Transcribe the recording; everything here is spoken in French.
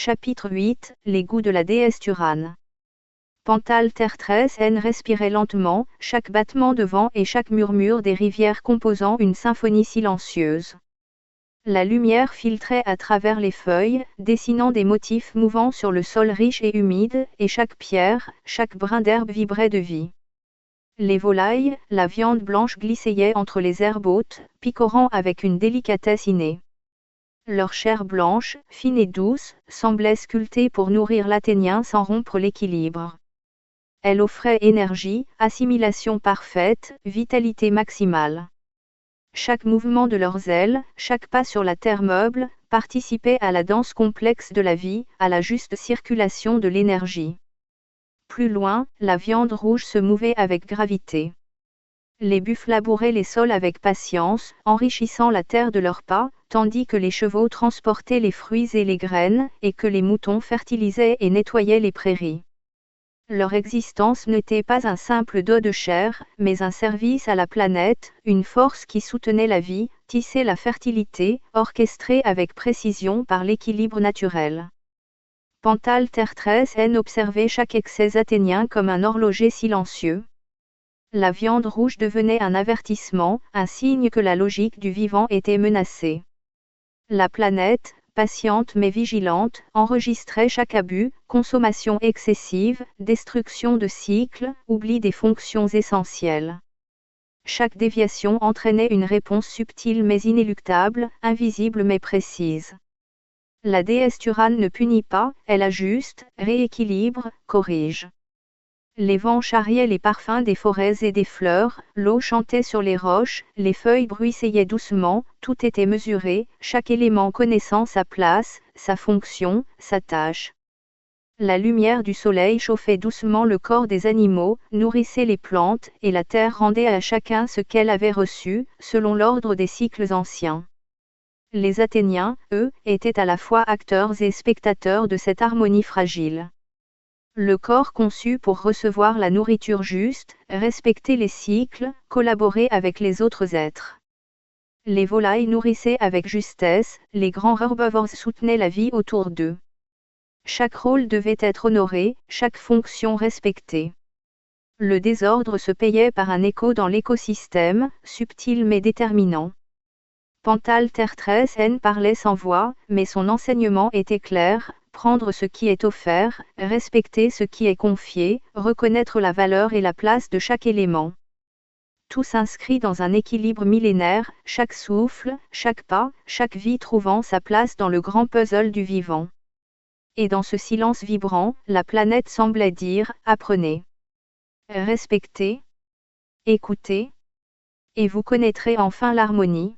Chapitre 8, les goûts de la déesse Turane. Pantal Terre 13N respirait lentement, chaque battement de vent et chaque murmure des rivières composant une symphonie silencieuse. La lumière filtrait à travers les feuilles, dessinant des motifs mouvants sur le sol riche et humide, et chaque pierre, chaque brin d'herbe vibrait de vie. Les volailles, la viande blanche glissaient entre les herbes hautes, picorant avec une délicatesse innée. Leur chair blanche, fine et douce, semblait sculptée pour nourrir l'Athénien sans rompre l'équilibre. Elle offrait énergie, assimilation parfaite, vitalité maximale. Chaque mouvement de leurs ailes, chaque pas sur la terre meuble, participait à la danse complexe de la vie, à la juste circulation de l'énergie. Plus loin, la viande rouge se mouvait avec gravité. Les buffles labouraient les sols avec patience, enrichissant la terre de leurs pas, tandis que les chevaux transportaient les fruits et les graines, et que les moutons fertilisaient et nettoyaient les prairies. Leur existence n'était pas un simple dos de chair, mais un service à la planète, une force qui soutenait la vie, tissait la fertilité, orchestrée avec précision par l'équilibre naturel. Pantal Terre 13N observait chaque excès athénien comme un horloger silencieux. La viande rouge devenait un avertissement, un signe que la logique du vivant était menacée. La planète, patiente mais vigilante, enregistrait chaque abus, consommation excessive, destruction de cycles, oubli des fonctions essentielles. Chaque déviation entraînait une réponse subtile mais inéluctable, invisible mais précise. La déesse Turane ne punit pas, elle ajuste, rééquilibre, corrige. Les vents charriaient les parfums des forêts et des fleurs, l'eau chantait sur les roches, les feuilles bruissellaient doucement, tout était mesuré, chaque élément connaissant sa place, sa fonction, sa tâche. La lumière du soleil chauffait doucement le corps des animaux, nourrissait les plantes, et la terre rendait à chacun ce qu'elle avait reçu, selon l'ordre des cycles anciens. Les Athéniens, eux, étaient à la fois acteurs et spectateurs de cette harmonie fragile. Le corps conçu pour recevoir la nourriture juste, respecter les cycles, collaborer avec les autres êtres. Les volailles nourrissaient avec justesse, les grands herbivores soutenaient la vie autour d'eux. Chaque rôle devait être honoré, chaque fonction respectée. Le désordre se payait par un écho dans l'écosystème, subtil mais déterminant. Pantal Terre 13N parlait sans voix, mais son enseignement était clair. Prendre ce qui est offert, respecter ce qui est confié, reconnaître la valeur et la place de chaque élément. Tout s'inscrit dans un équilibre millénaire, chaque souffle, chaque pas, chaque vie trouvant sa place dans le grand puzzle du vivant. Et dans ce silence vibrant, la planète semblait dire, apprenez. Respectez. Écoutez. Et vous connaîtrez enfin l'harmonie.